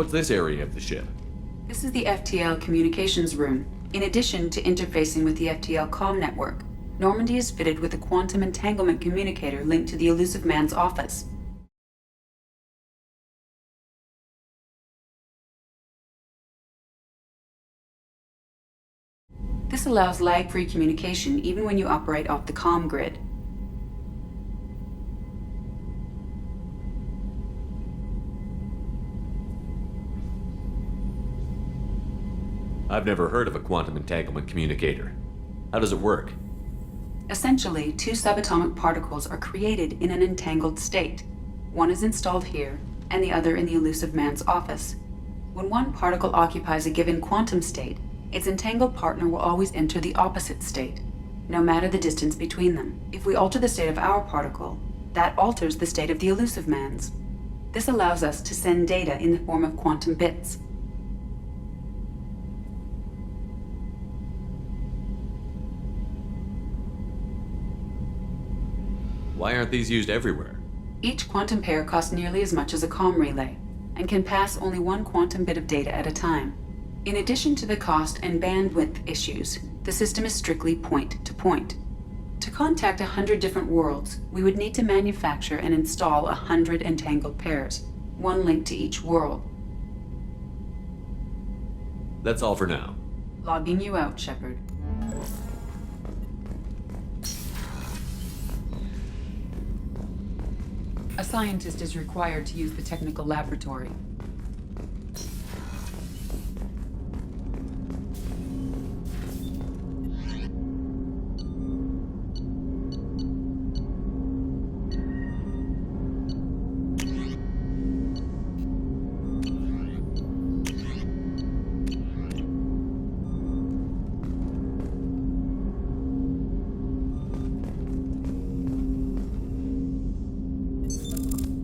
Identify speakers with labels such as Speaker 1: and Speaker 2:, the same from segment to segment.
Speaker 1: What's this area of the ship?
Speaker 2: This is the FTL communications room. In addition to interfacing with the FTL comm network, Normandy is fitted with a quantum entanglement communicator linked to the Elusive Man's office. This allows lag-free communication even when you operate off the comm grid.
Speaker 1: I've never heard of a quantum entanglement communicator. How does it work?
Speaker 2: Essentially, two subatomic particles are created in an entangled state. One is installed here, and the other in the Elusive Man's office. When one particle occupies a given quantum state, its entangled partner will always enter the opposite state, no matter the distance between them. If we alter the state of our particle, that alters the state of the Elusive Man's. This allows us to send data in the form of quantum bits.
Speaker 1: Why aren't these used everywhere?
Speaker 2: Each quantum pair costs nearly as much as a comm relay, and can pass only one quantum bit of data at a time. In addition to the cost and bandwidth issues, the system is strictly point-to-point. To contact 100 different worlds, we would need to manufacture and install 100 entangled pairs, one link to each world.
Speaker 1: That's all for now.
Speaker 2: Logging you out, Shepard. A scientist is required to use the technical laboratory.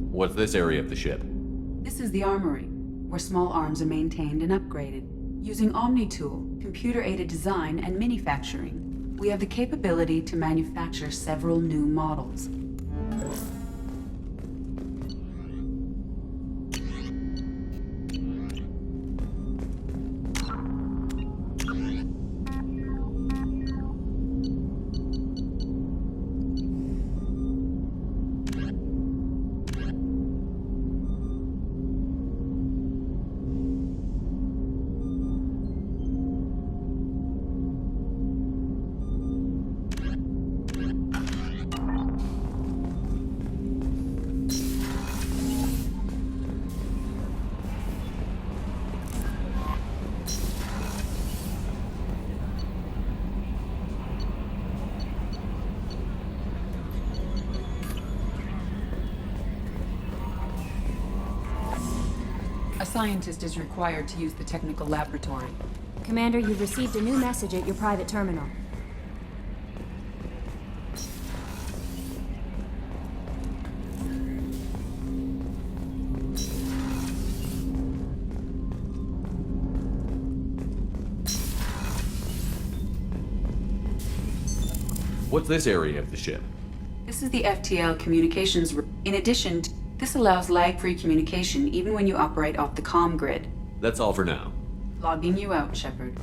Speaker 1: What's this area of the ship?
Speaker 2: This is the armory, where small arms are maintained and upgraded. Using OmniTool, computer-aided design, and manufacturing, we have the capability to manufacture several new models. A scientist is required to use the technical laboratory.
Speaker 3: Commander, you've received a new message at your private terminal.
Speaker 1: What's this area of the ship?
Speaker 2: This is the FTL communications room. In addition, this allows lag-free communication even when you operate off the comm grid.
Speaker 1: That's all for now.
Speaker 2: Logging you out, Shepard.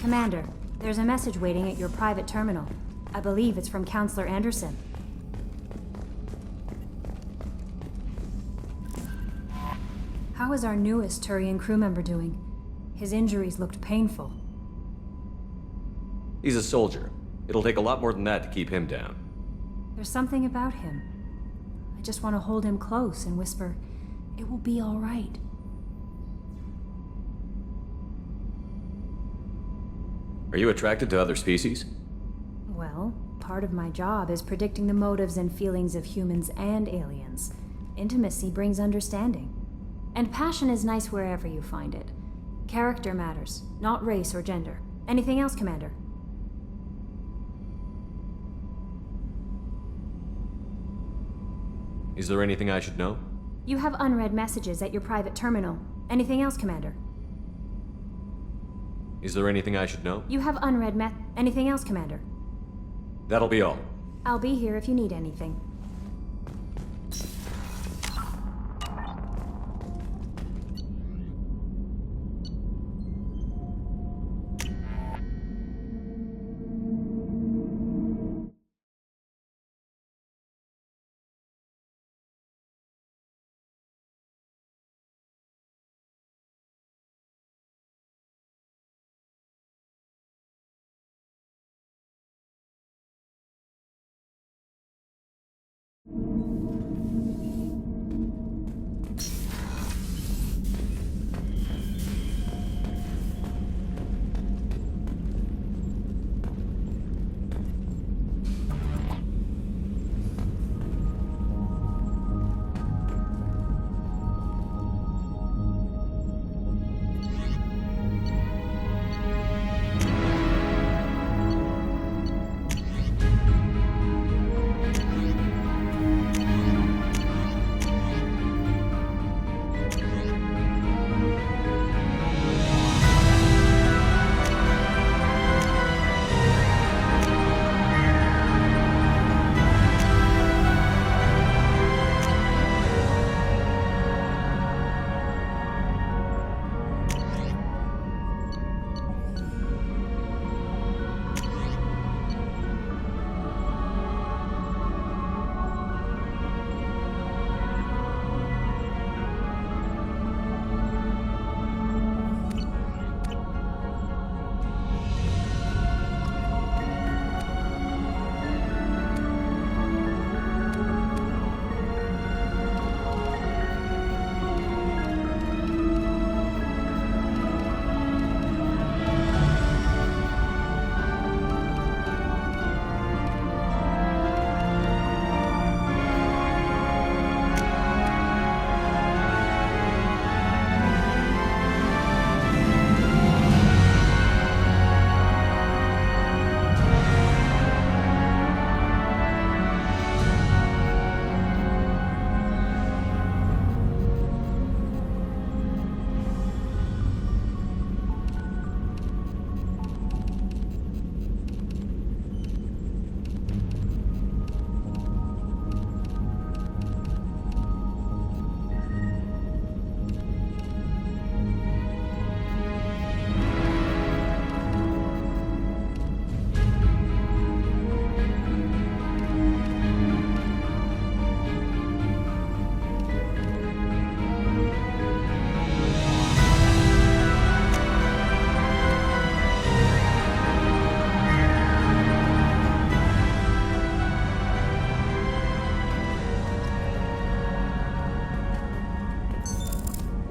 Speaker 3: Commander, there's a message waiting at your private terminal. I believe it's from Counselor Anderson. How is our newest Turian crew member doing? His injuries looked painful.
Speaker 1: He's a soldier. It'll take a lot more than that to keep him down.
Speaker 3: There's something about him. I just want to hold him close and whisper, "It will be all right."
Speaker 1: Are you attracted to other species?
Speaker 3: Well, part of my job is predicting the motives and feelings of humans and aliens. Intimacy brings understanding. And passion is nice wherever you find it. Character matters, not race or gender. Anything else, Commander?
Speaker 1: Is there anything I should know?
Speaker 3: You have unread messages at your private terminal. Anything else, Commander?
Speaker 1: Is there anything I should know?
Speaker 3: You have unread Anything else, Commander?
Speaker 1: That'll be all.
Speaker 3: I'll be here if you need anything.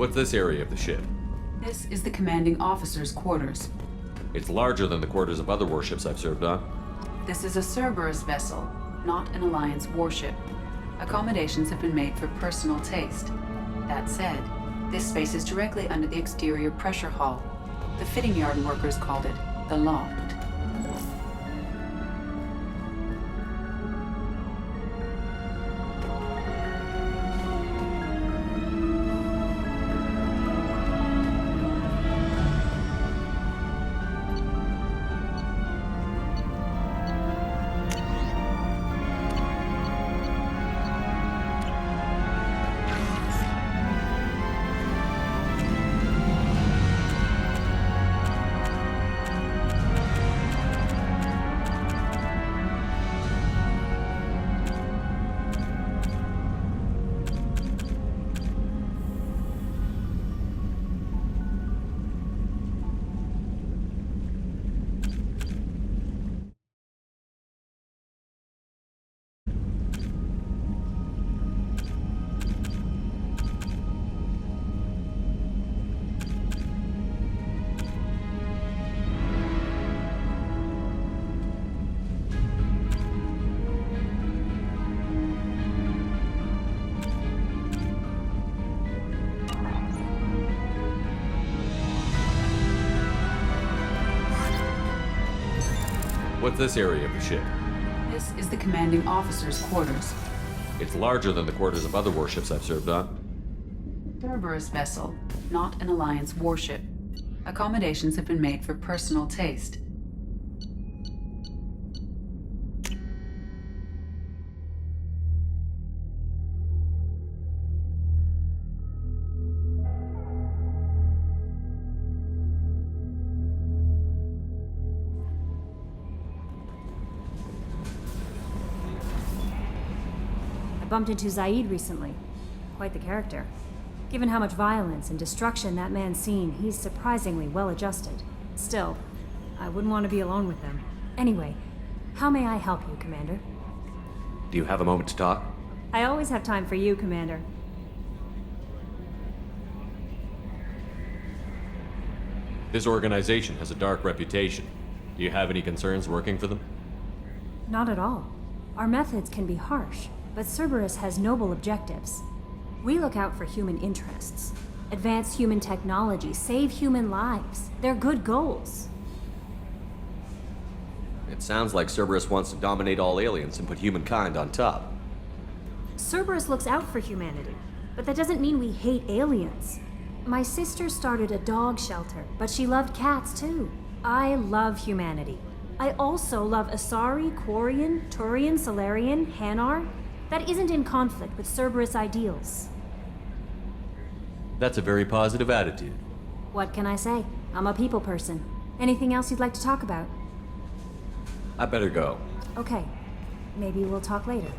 Speaker 1: What's this area of the ship?
Speaker 2: This is the commanding officer's quarters.
Speaker 1: It's larger than the quarters of other warships I've served on.
Speaker 2: This is a Cerberus vessel, not an Alliance warship. Accommodations have been made for personal taste. That said, this space is directly under the exterior pressure hull. The fitting yard workers called it the loft.
Speaker 1: What's this area of the ship?
Speaker 2: This is the commanding officer's quarters.
Speaker 1: It's larger than the quarters of other warships I've served on.
Speaker 2: Cerberus vessel, not an Alliance warship. Accommodations have been made for personal taste.
Speaker 3: I bumped into Zaid recently. Quite the character. Given how much violence and destruction that man's seen, he's surprisingly well adjusted. Still, I wouldn't want to be alone with him. Anyway, how may I help you, Commander?
Speaker 1: Do you have a moment to talk?
Speaker 3: I always have time for you, Commander.
Speaker 1: This organization has a dark reputation. Do you have any concerns working for them?
Speaker 3: Not at all. Our methods can be harsh, but Cerberus has noble objectives. We look out for human interests, advance human technology, save human lives. They're good goals.
Speaker 1: It sounds like Cerberus wants to dominate all aliens and put humankind on top.
Speaker 3: Cerberus looks out for humanity, but that doesn't mean we hate aliens. My sister started a dog shelter, but she loved cats too. I love humanity. I also love Asari, Quarian, Turian, Solarian, Hanar. That isn't in conflict with Cerberus ideals.
Speaker 1: That's a very positive attitude.
Speaker 3: What can I say? I'm a people person. Anything else you'd like to talk about?
Speaker 1: I better go.
Speaker 3: Okay. Maybe we'll talk later.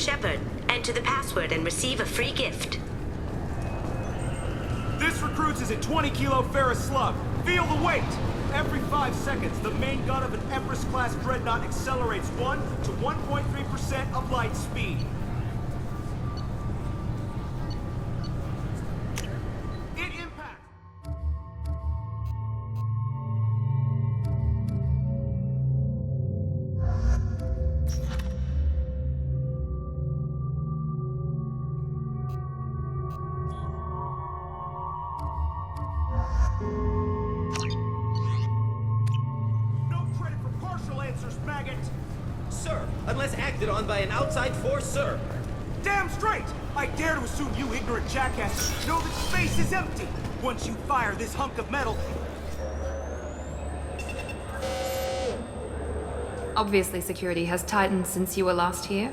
Speaker 4: Shepard. Enter the password and receive a free gift.
Speaker 5: This recruits is a 20 kilo ferrous slug. Feel the weight! Every 5 seconds, the main gun of an Empress-class dreadnought accelerates 1 to 1.3% of light speed. It impacts... No credit for partial answers, maggot!
Speaker 6: Sir, unless acted on by an outside force, sir.
Speaker 5: Damn straight! I dare to assume you ignorant jackasses know that space is empty! Once you fire this hunk of metal...
Speaker 7: Obviously, security has tightened since you were last here.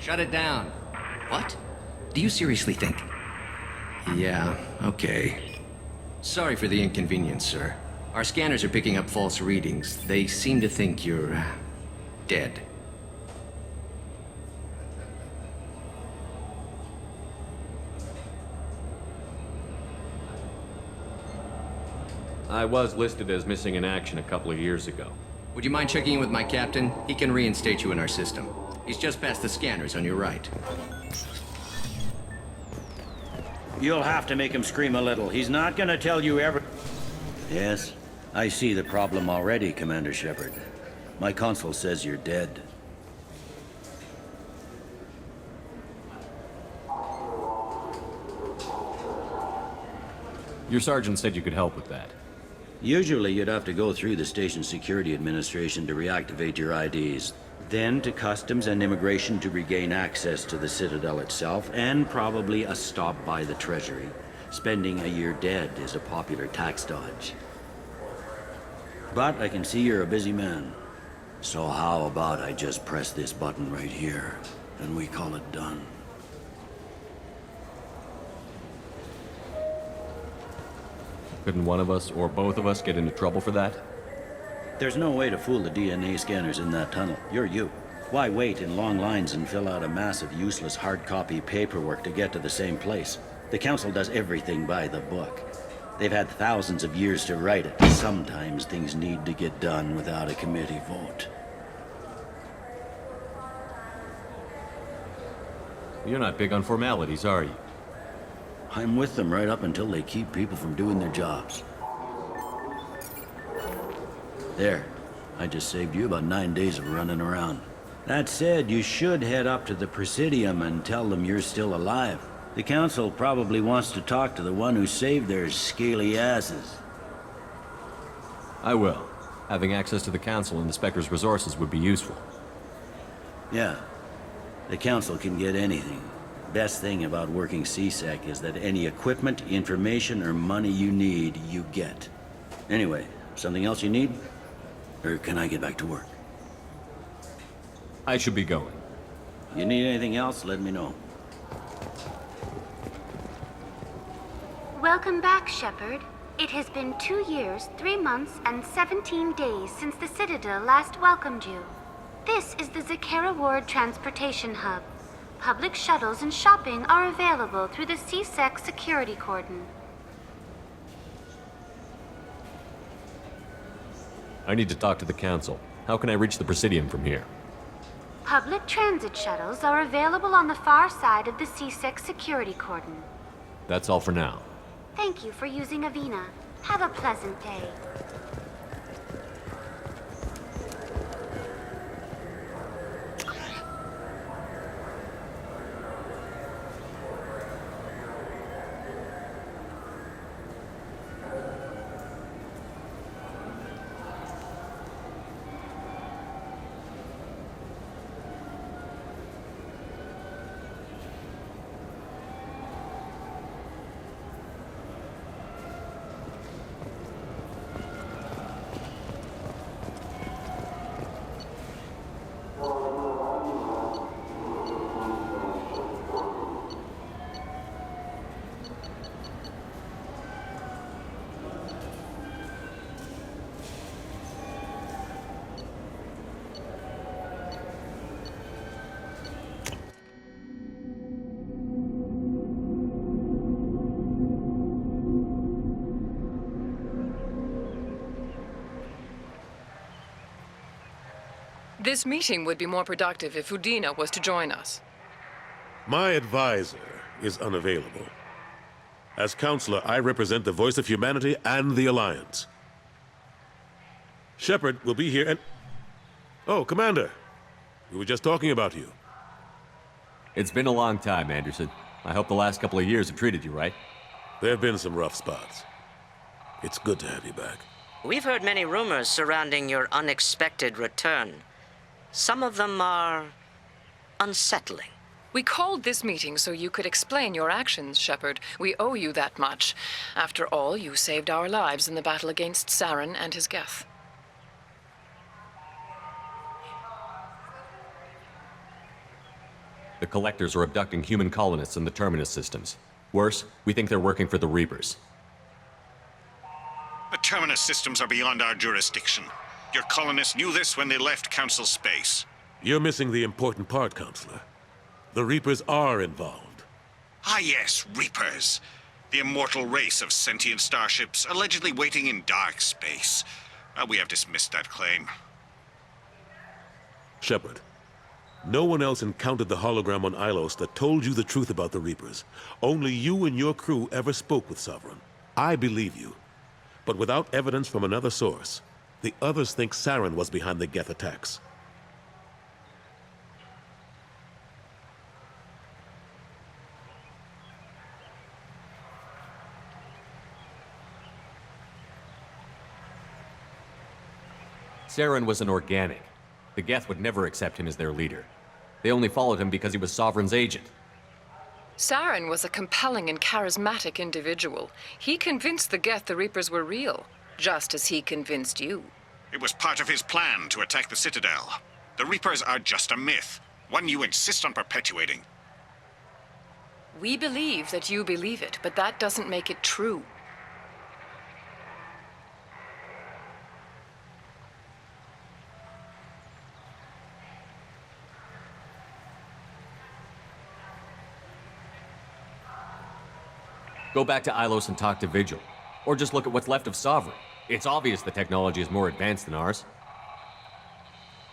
Speaker 6: Shut it down. What? Do you seriously think? Yeah, okay. Sorry for the inconvenience, sir. Our scanners are picking up false readings. They seem to think you're... dead.
Speaker 1: I was listed as missing in action a couple of years ago.
Speaker 6: Would you mind checking in with my captain? He can reinstate you in our system. He's just past the scanners on your right.
Speaker 8: You'll have to make him scream a little. He's not gonna tell you every... Yes, I see the problem already, Commander Shepard. My console says you're dead.
Speaker 1: Your sergeant said you could help with that.
Speaker 8: Usually you'd have to go through the station security administration to reactivate your IDs. Then to customs and immigration to regain access to the Citadel itself, and probably a stop by the Treasury. Spending a year dead is a popular tax dodge. But I can see you're a busy man. So how about I just press this button right here, and we call it done?
Speaker 1: Couldn't one of us, or both of us, get into trouble for that?
Speaker 8: There's no way to fool the DNA scanners in that tunnel. You're you. Why wait in long lines and fill out a massive useless hard copy paperwork to get to the same place? The Council does everything by the book. They've had thousands of years to write it. Sometimes things need to get done without a committee vote.
Speaker 1: You're not big on formalities, are you?
Speaker 8: I'm with them right up until they keep people from doing their jobs. There. I just saved you about 9 days of running around. That said, you should head up to the Presidium and tell them you're still alive. The Council probably wants to talk to the one who saved their scaly asses.
Speaker 1: I will. Having access to the Council and the Spectre's resources would be useful.
Speaker 8: Yeah. The Council can get anything. Best thing about working CSEC is that any equipment, information, or money you need, you get. Anyway, something else you need? Or can I get back to work?
Speaker 1: I should be going.
Speaker 8: You need anything else, let me know.
Speaker 9: Welcome back, Shepard. It has been 2 years, 3 months, and 17 days since the Citadel last welcomed you. This is the Zakera Ward Transportation Hub. Public shuttles and shopping are available through the CSEC security cordon.
Speaker 1: I need to talk to the Council. How can I reach the Presidium from here?
Speaker 9: Public transit shuttles are available on the far side of the CSEC security cordon.
Speaker 1: That's all for now.
Speaker 9: Thank you for using Avina. Have a pleasant day.
Speaker 10: This meeting would be more productive if Udina was to join us.
Speaker 11: My advisor is unavailable. As counselor, I represent the voice of humanity and the Alliance. Shepard will be here and... Oh, Commander. We were just talking about you.
Speaker 1: It's been a long time, Anderson. I hope the last couple of years have treated you right.
Speaker 11: There have been some rough spots. It's good to have you back.
Speaker 12: We've heard many rumors surrounding your unexpected return. Some of them are unsettling.
Speaker 10: We called this meeting so you could explain your actions, Shepard. We owe you that much. After all, you saved our lives in the battle against Saren and his Geth.
Speaker 1: The Collectors are abducting human colonists in the Terminus systems. Worse, we think they're working for the Reapers.
Speaker 13: The Terminus systems are beyond our jurisdiction. Your colonists knew this when they left Council space.
Speaker 11: You're missing the important part, Counselor. The Reapers are involved.
Speaker 13: Ah yes, Reapers. The immortal race of sentient starships allegedly waiting in dark space. We have dismissed that claim.
Speaker 11: Shepard, no one else encountered the hologram on Ilos that told you the truth about the Reapers. Only you and your crew ever spoke with Sovereign. I believe you. But without evidence from another source, the others think Saren was behind the Geth attacks.
Speaker 1: Saren was an organic. The Geth would never accept him as their leader. They only followed him because he was Sovereign's agent.
Speaker 10: Saren was a compelling and charismatic individual. He convinced the Geth the Reapers were real, just as he convinced you.
Speaker 13: It was part of his plan to attack the Citadel. The Reapers are just a myth, one you insist on perpetuating.
Speaker 10: We believe that you believe it, but that doesn't make it true.
Speaker 1: Go back to Ilos and talk to Vigil. Or just look at what's left of Sovereign. It's obvious the technology is more advanced than ours.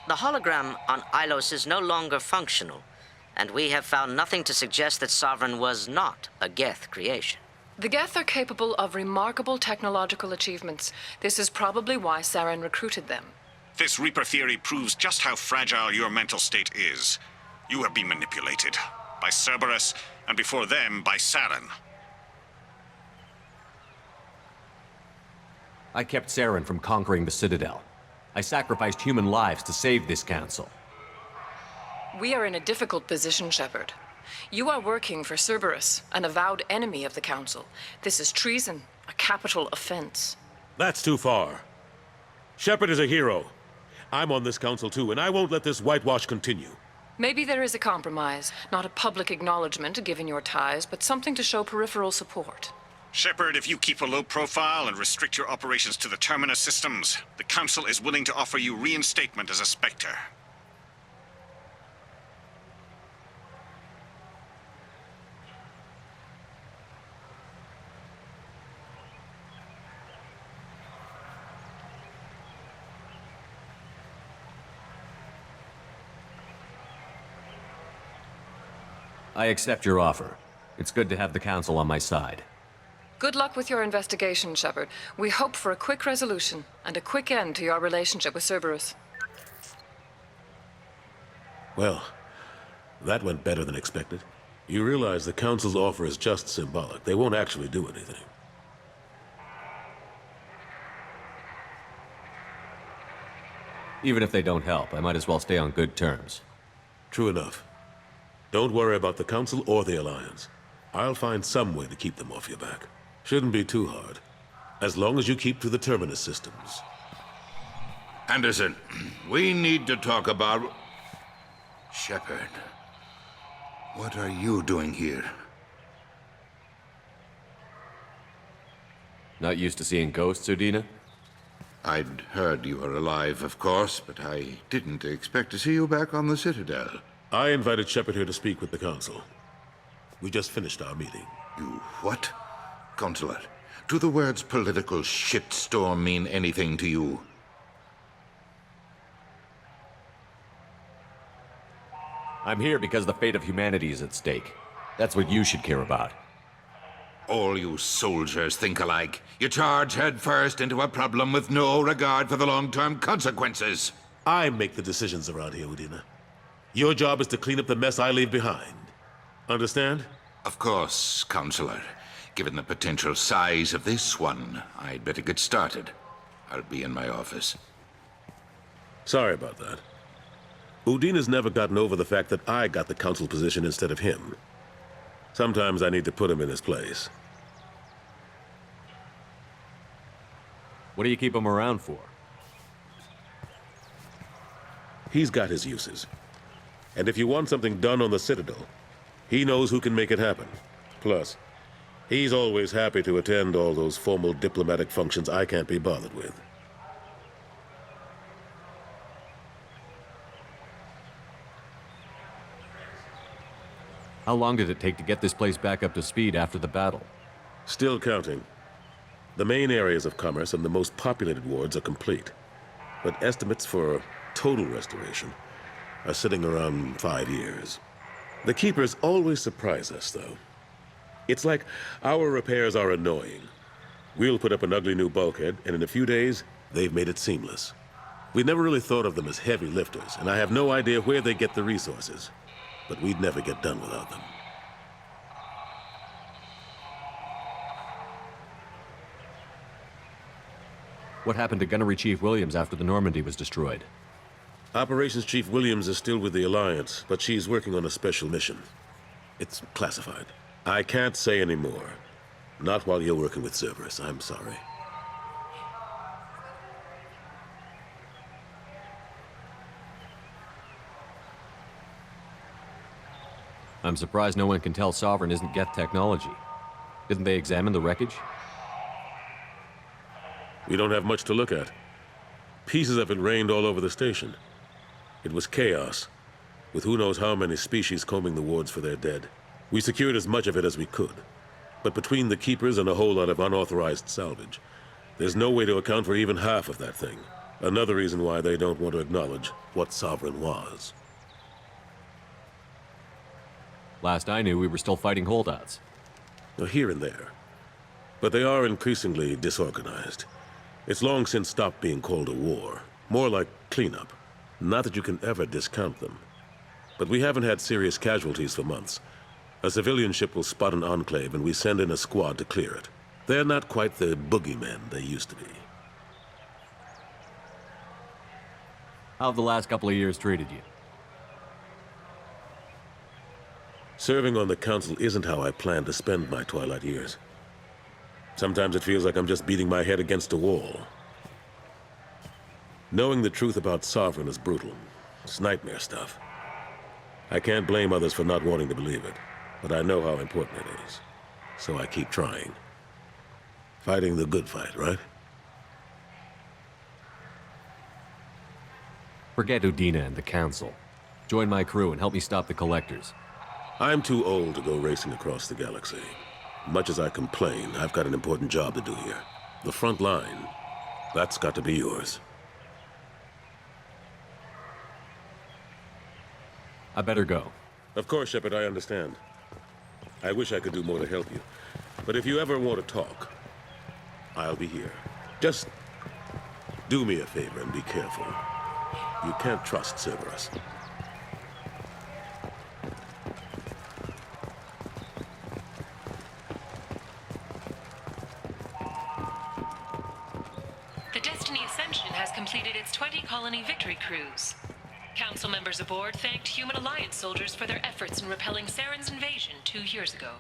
Speaker 12: The hologram on Ilos is no longer functional, and we have found nothing to suggest that Sovereign was not a Geth creation.
Speaker 10: The Geth are capable of remarkable technological achievements. This is probably why Saren recruited them.
Speaker 13: This Reaper theory proves just how fragile your mental state is. You have been manipulated. By Cerberus, and before them, by Saren.
Speaker 1: I kept Saren from conquering the Citadel. I sacrificed human lives to save this council.
Speaker 10: We are in a difficult position, Shepard. You are working for Cerberus, an avowed enemy of the Council. This is treason, a capital offense.
Speaker 11: That's too far. Shepard is a hero. I'm on this council too, and I won't let this whitewash continue.
Speaker 10: Maybe there is a compromise, not a public acknowledgement given your ties, but something to show peripheral support.
Speaker 13: Shepard, if you keep a low profile and restrict your operations to the Terminus systems, the Council is willing to offer you reinstatement as a Spectre.
Speaker 1: I accept your offer. It's good to have the Council on my side.
Speaker 10: Good luck with your investigation, Shepard. We hope for a quick resolution and a quick end to your relationship with Cerberus.
Speaker 11: Well, that went better than expected. You realize the Council's offer is just symbolic. They won't actually do anything.
Speaker 1: Even if they don't help, I might as well stay on good terms.
Speaker 11: True enough. Don't worry about the Council or the Alliance. I'll find some way to keep them off your back. Shouldn't be too hard. As long as you keep to the Terminus systems.
Speaker 14: Anderson, we need to talk about... Shepard. What are you doing here?
Speaker 1: Not used to seeing ghosts, Udina?
Speaker 14: I'd heard you were alive, of course, but I didn't expect to see you back on the Citadel.
Speaker 11: I invited Shepard here to speak with the Council. We just finished our meeting.
Speaker 14: You what? Consular, do the words political shitstorm mean anything to you?
Speaker 1: I'm here because the fate of humanity is at stake. That's what you should care about.
Speaker 14: All you soldiers think alike. You charge headfirst into a problem with no regard for the long-term consequences.
Speaker 11: I make the decisions around here, Udina. Your job is to clean up the mess I leave behind. Understand?
Speaker 14: Of course, Counselor. Given the potential size of this one, I'd better get started. I'll be in my office.
Speaker 11: Sorry about that. Udina's never gotten over the fact that I got the Council position instead of him. Sometimes I need to put him in his place.
Speaker 1: What do you keep him around for?
Speaker 11: He's got his uses. And if you want something done on the Citadel, he knows who can make it happen. Plus, he's always happy to attend all those formal diplomatic functions I can't be bothered with.
Speaker 1: How long did it take to get this place back up to speed after the battle?
Speaker 11: Still counting. The main areas of commerce and the most populated wards are complete. But estimates for total restoration are sitting around 5 years. The Keepers always surprise us, though. It's like our repairs are annoying. We'll put up an ugly new bulkhead, and in a few days, they've made it seamless. We never really thought of them as heavy lifters, and I have no idea where they get the resources. But we'd never get done without them.
Speaker 1: What happened to Gunnery Chief Williams after the Normandy was destroyed?
Speaker 11: Operations Chief Williams is still with the Alliance, but she's working on a special mission. It's classified. I can't say any more. Not while you're working with Cerberus, I'm sorry.
Speaker 1: I'm surprised no one can tell Sovereign isn't Geth technology. Didn't they examine the wreckage?
Speaker 11: We don't have much to look at. Pieces of it rained all over the station. It was chaos, with who knows how many species combing the wards for their dead. We secured as much of it as we could. But between the Keepers and a whole lot of unauthorized salvage, there's no way to account for even half of that thing. Another reason why they don't want to acknowledge what Sovereign was.
Speaker 1: Last I knew, we were still fighting holdouts.
Speaker 11: Here and there. But they are increasingly disorganized. It's long since stopped being called a war. More like cleanup. Not that you can ever discount them. But we haven't had serious casualties for months. A civilian ship will spot an enclave and we send in a squad to clear it. They're not quite the boogeymen they used to be.
Speaker 1: How have the last couple of years treated you?
Speaker 11: Serving on the Council isn't how I plan to spend my twilight years. Sometimes it feels like I'm just beating my head against a wall. Knowing the truth about Sovereign is brutal. It's nightmare stuff. I can't blame others for not wanting to believe it, but I know how important it is. So I keep trying. Fighting the good fight, right?
Speaker 1: Forget Udina and the Council. Join my crew and help me stop the Collectors.
Speaker 11: I'm too old to go racing across the galaxy. Much as I complain, I've got an important job to do here. The front line, that's got to be yours.
Speaker 1: I better go.
Speaker 11: Of course, Shepard, I understand. I wish I could do more to help you. But if you ever want to talk, I'll be here. Just do me a favor and be careful. You can't trust Cerberus.
Speaker 15: The Destiny Ascension has completed its 20-colony victory cruise. Council members aboard thanked Human Alliance soldiers for their efforts in repelling Saren's invasion 2 years ago.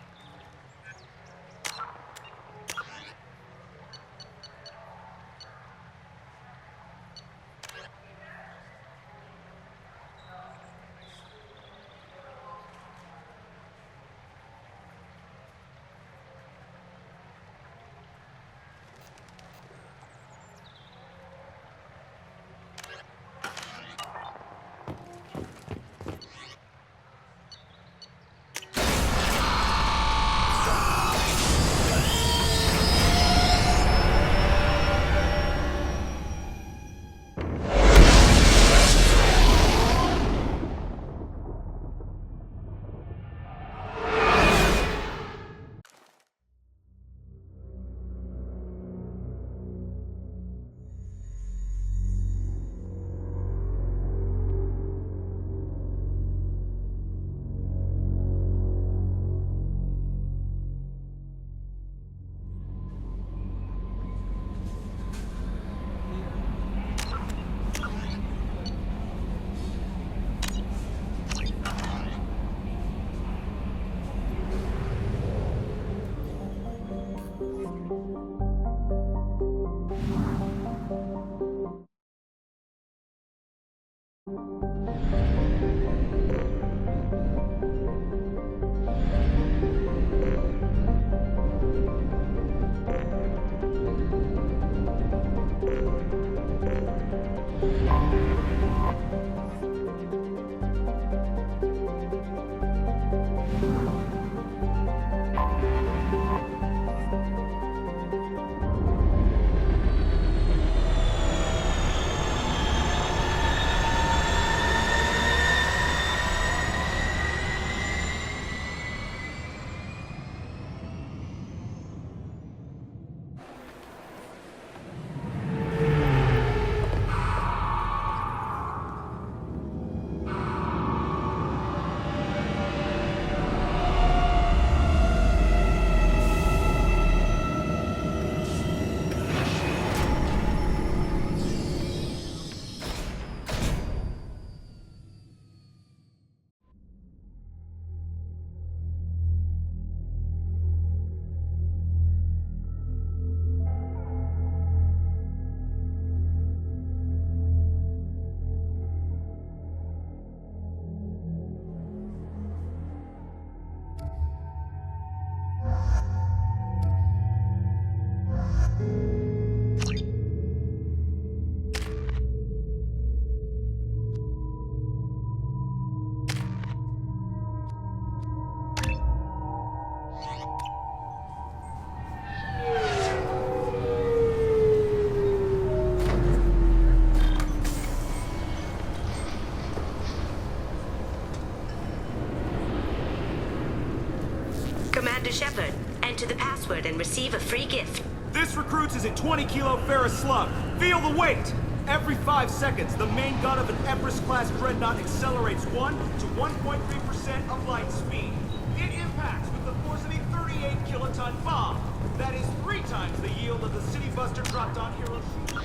Speaker 4: Commander Shepard, enter the password and receive a free gift.
Speaker 5: This recruits is a 20 kilo ferrous slug. Feel the weight! Every 5 seconds, the main gun of an Empress-class dreadnought accelerates 1 to 1.3% of light speed. It impacts with the force of a 38 kiloton bomb. That is 3 times the yield of the City Buster dropped on Hiroshima.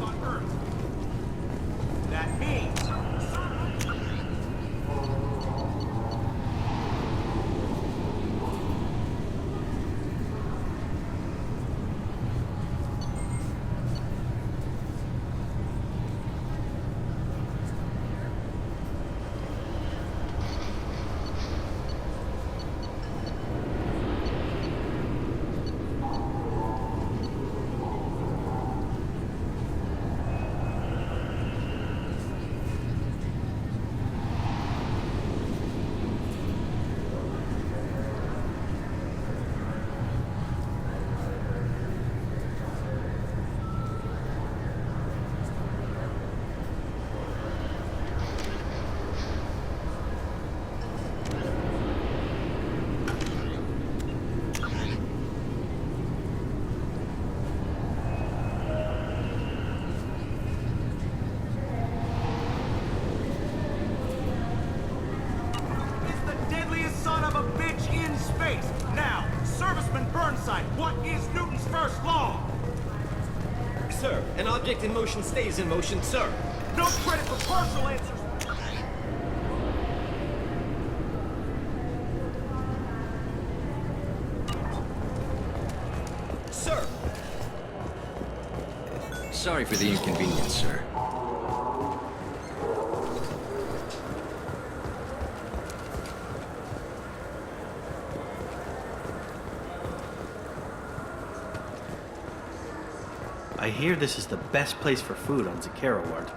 Speaker 5: On Earth. That means now, Serviceman Burnside, what is Newton's first law?
Speaker 16: Sir, an object in motion stays in motion, sir.
Speaker 5: No credit for partial answers.
Speaker 16: Sir!
Speaker 6: Sorry for the inconvenience, sir.
Speaker 17: I hear this is the best place for food on Zakera Ward.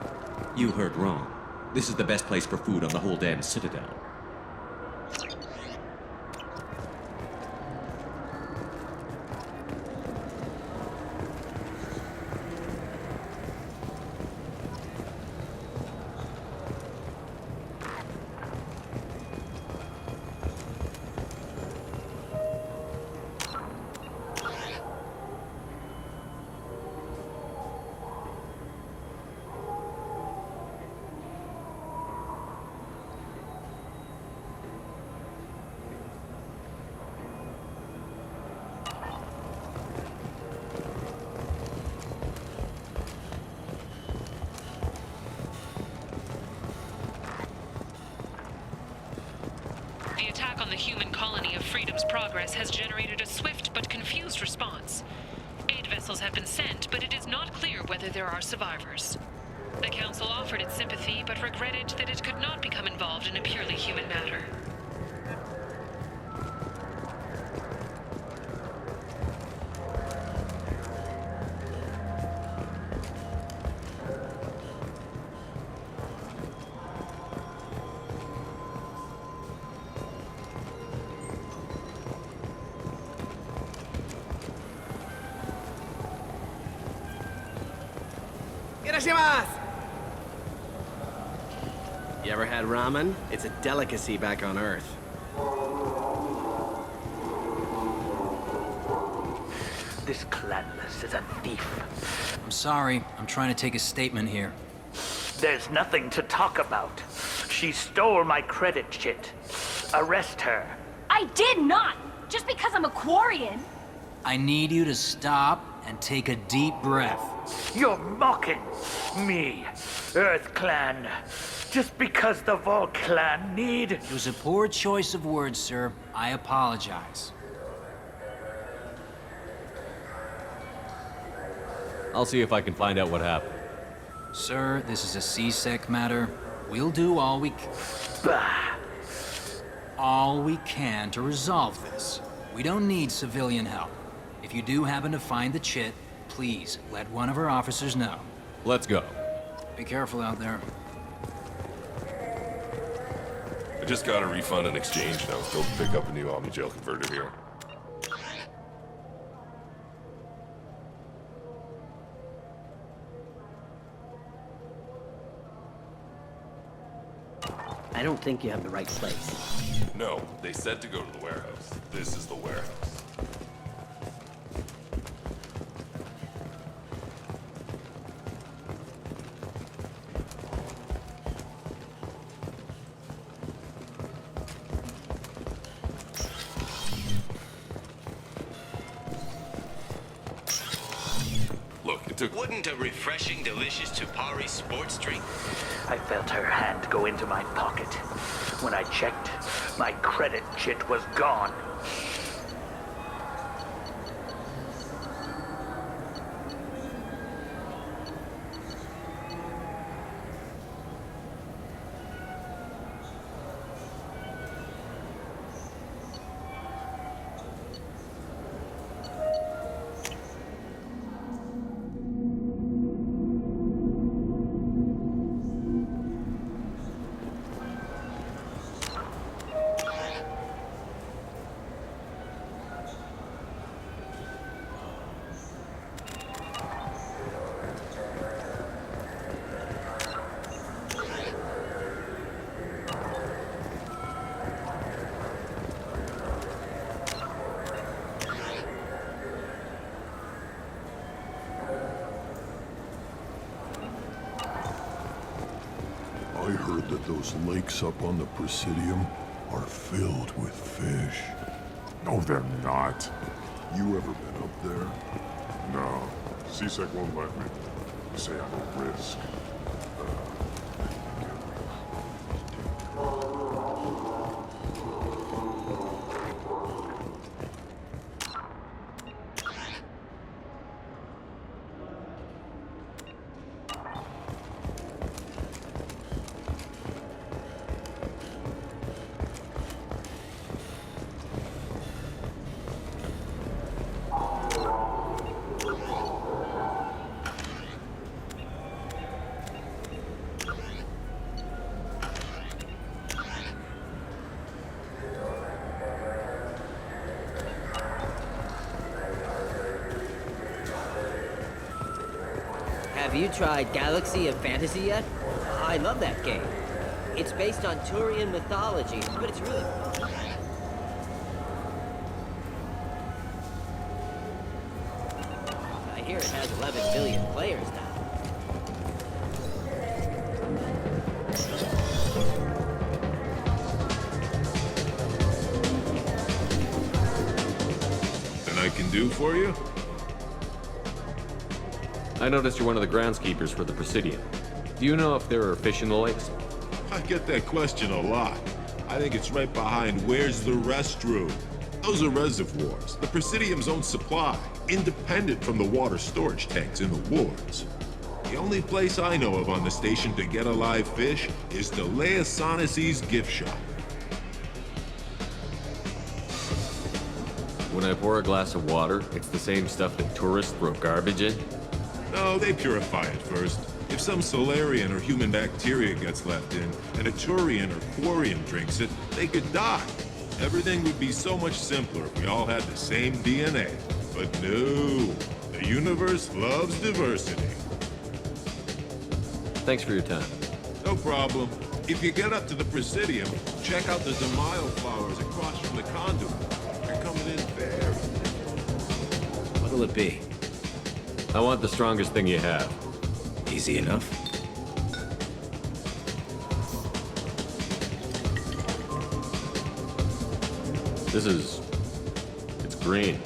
Speaker 1: You heard wrong. This is the best place for food on the whole damn Citadel.
Speaker 15: The attack on the human colony of Freedom's Progress has generated a swift but confused response. Aid vessels have been sent, but it is not clear whether there are survivors. The Council offered its sympathy, but regretted that it could not become involved in a purely human matter.
Speaker 16: You ever had ramen? It's a delicacy back on Earth.
Speaker 18: This Cladmus is a thief.
Speaker 19: I'm sorry. I'm trying to take a statement here.
Speaker 18: There's nothing to talk about. She stole my credit chit. Arrest her.
Speaker 20: I did not! Just because I'm a Quarian!
Speaker 19: I need you to stop and take a deep breath.
Speaker 18: You're mocking me, Earth Clan. Just because the Vol Clan need...
Speaker 19: It was a poor choice of words, sir. I apologize.
Speaker 1: I'll see if I can find out what happened.
Speaker 19: Sir, this is a C-Sec matter. We'll do all we can to resolve this. We don't need civilian help. If you do happen to find the chit, please let one of our officers know.
Speaker 1: Let's go.
Speaker 19: Be careful out there.
Speaker 21: I just got a refund and exchange, and I was told to pick up a new Omnigel converter here.
Speaker 17: I don't think you have the right place.
Speaker 21: No, they said to go to the warehouse. This is the warehouse.
Speaker 2: Wouldn't a refreshing, delicious Tupari sports drink?
Speaker 18: I felt her hand go into my pocket. When I checked, my credit chit was gone.
Speaker 22: I heard that those lakes up on the Presidium are filled with fish.
Speaker 23: No, they're not.
Speaker 22: You ever been up there?
Speaker 23: No. CSEC won't let me. They say I'm a risk.
Speaker 24: Have you tried Galaxy of Fantasy yet? I love that game. It's based on Turian mythology, but it's really... I hear it has 11 million players now.
Speaker 21: Anything I can do for you?
Speaker 1: I noticed you're one of the groundskeepers for the Presidium. Do you know if there are fish in the lakes?
Speaker 21: I get that question a lot. I think it's right behind where's the restroom. Those are reservoirs, the Presidium's own supply, independent from the water storage tanks in the wards. The only place I know of on the station to get a live fish is the Leia Sonasy's gift shop.
Speaker 1: When I pour a glass of water, it's the same stuff that tourists throw garbage in?
Speaker 21: No, they purify it first. If some Solarian or human bacteria gets left in, and a Turian or Quarian drinks it, they could die. Everything would be so much simpler if we all had the same DNA. But no, the universe loves diversity.
Speaker 1: Thanks for your time.
Speaker 21: No problem. If you get up to the Presidium, check out the Demaio flowers across from the conduit. They're coming in very...
Speaker 6: What'll it be?
Speaker 1: I want the strongest thing you have.
Speaker 6: Easy enough.
Speaker 1: It's green.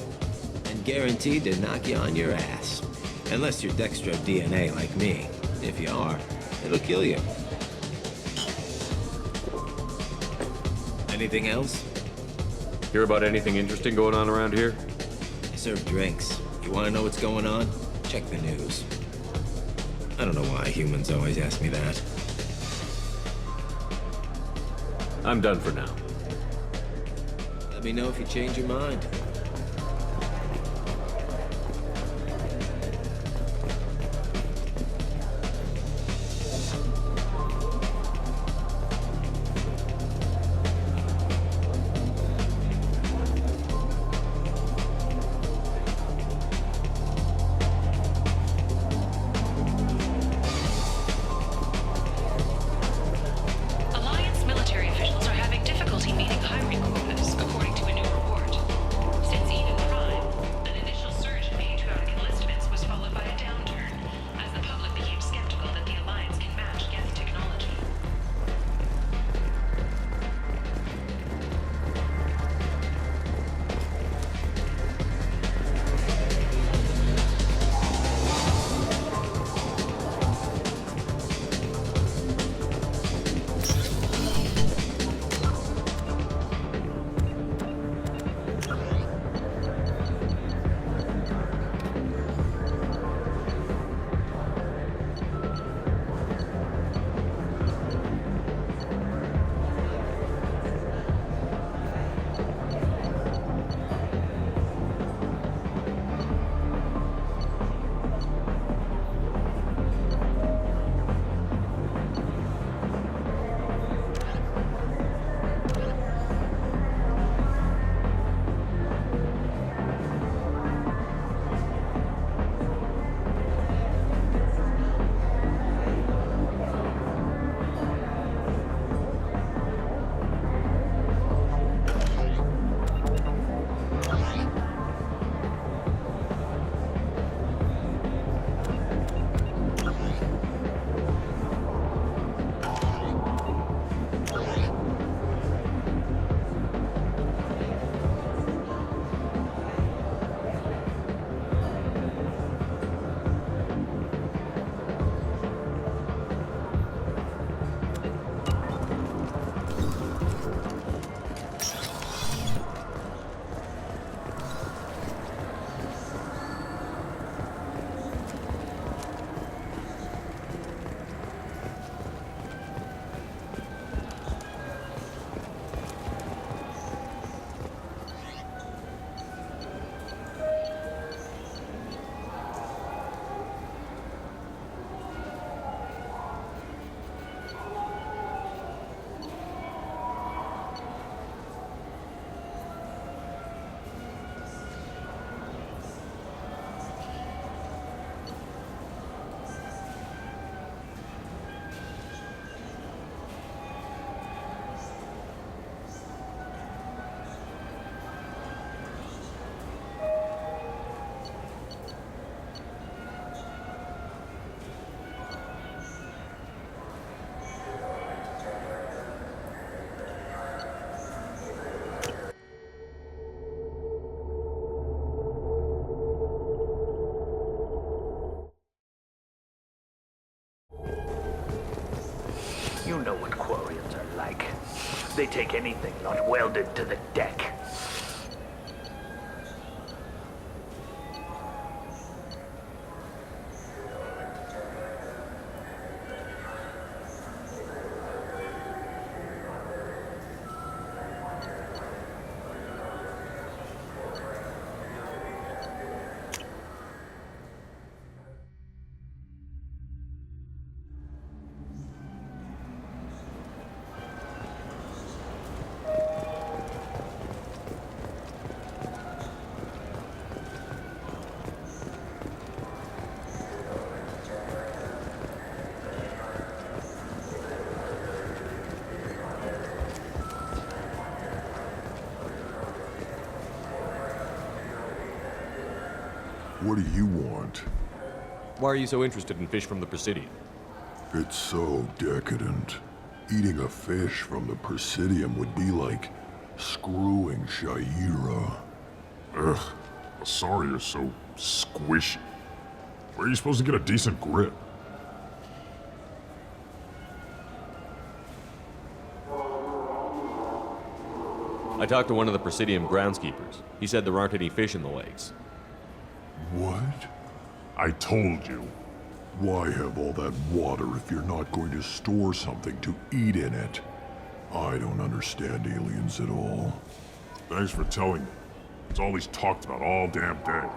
Speaker 6: And guaranteed to knock you on your ass. Unless you're Dextro DNA like me. If you are, it'll kill you. Anything else?
Speaker 1: Hear about anything interesting going on around here?
Speaker 6: I serve drinks. You want to know what's going on? Check the news. I don't know why humans always ask me that.
Speaker 1: I'm done for now.
Speaker 6: Let me know if you change your mind.
Speaker 18: like. They take anything not welded to the deck.
Speaker 22: What do you want?
Speaker 1: Why are you so interested in fish from the Presidium?
Speaker 22: It's so decadent. Eating a fish from the Presidium would be like screwing Sha'ira.
Speaker 23: Ugh, Asari are so squishy. Where are you supposed to get a decent grip?
Speaker 1: I talked to one of the Presidium groundskeepers. He said there aren't any fish in the lakes.
Speaker 22: What?
Speaker 23: I told you.
Speaker 22: Why have all that water if you're not going to store something to eat in it? I don't understand aliens at all.
Speaker 23: Thanks for telling me. It's all he's talked about all damn day.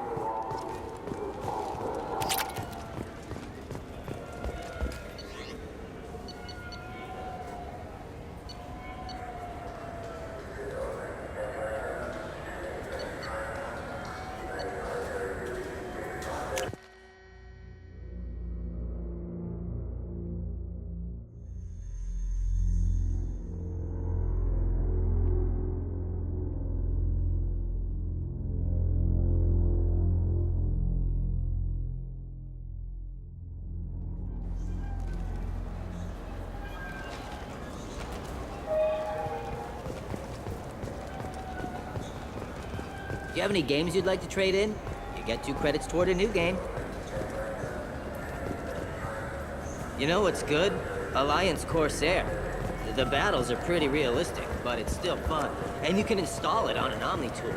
Speaker 24: Do you have any games you'd like to trade in? You get 2 credits toward a new game. You know what's good? Alliance Corsair. The battles are pretty realistic, but it's still fun. And you can install it on an Omni tool.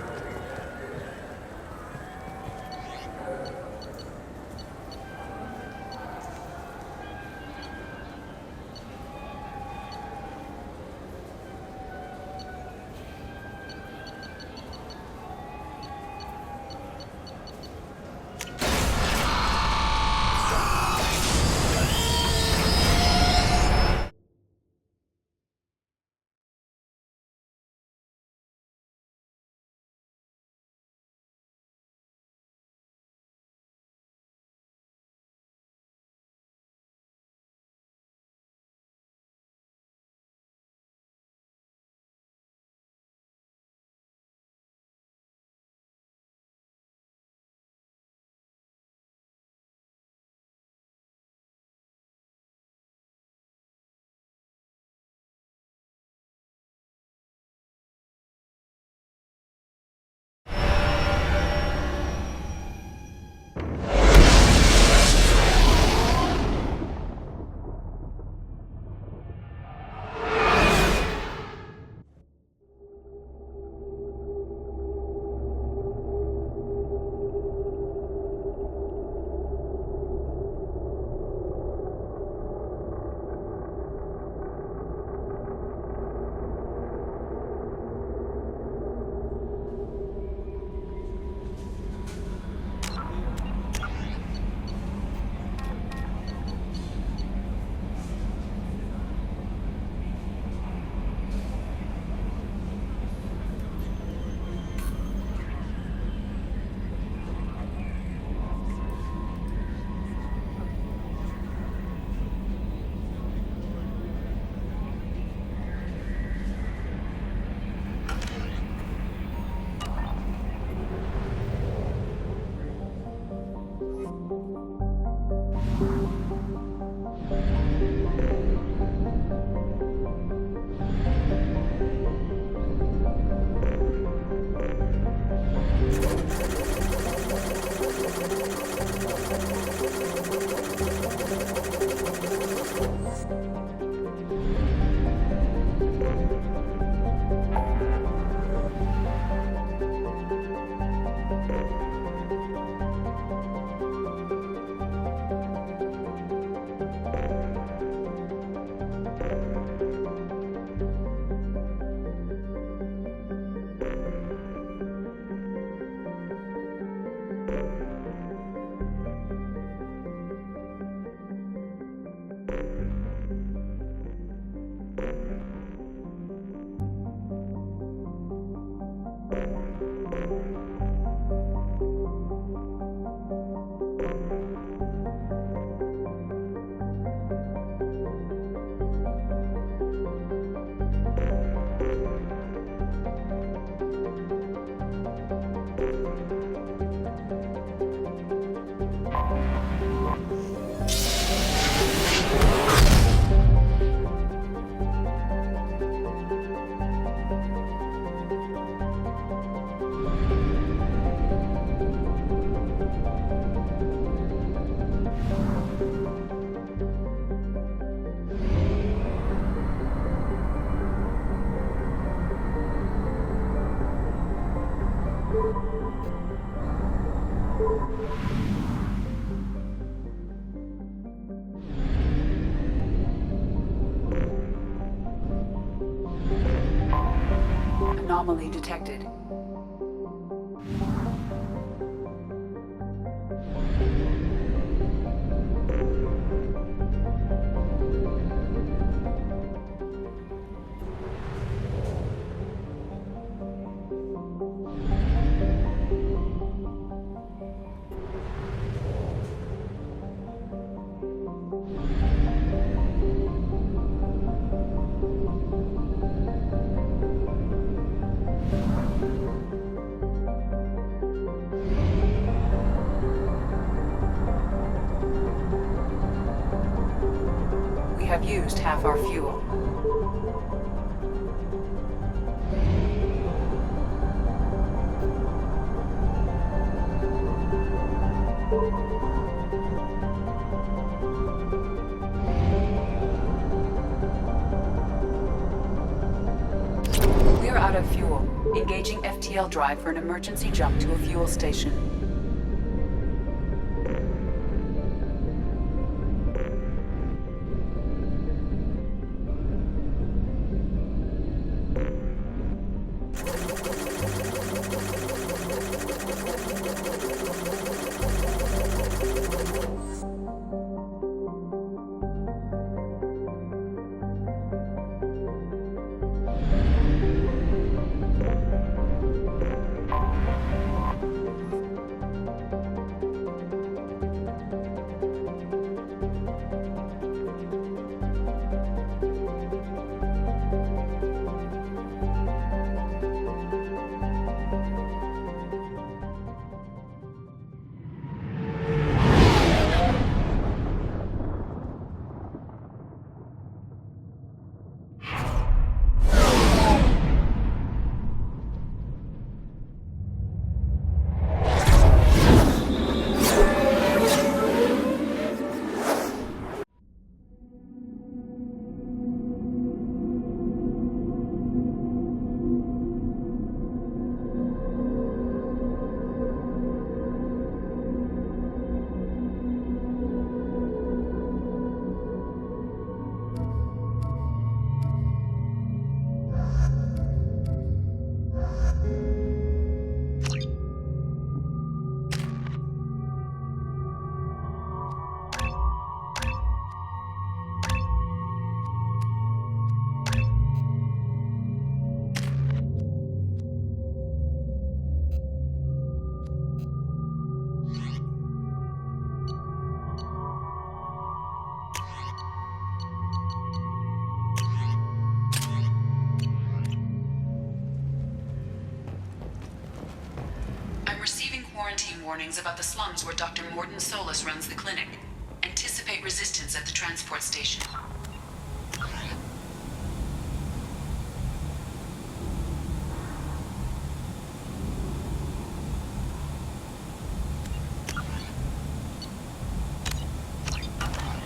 Speaker 3: anomaly detected. We have used half our fuel. We're out of fuel. Engaging FTL drive for an emergency jump to a fuel station. Quarantine warnings about the slums where Dr. Mordin Solus runs the clinic. Anticipate resistance at the transport station.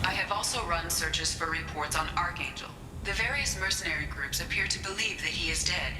Speaker 3: I have also run searches for reports on Archangel. The various mercenary groups appear to believe that he is dead.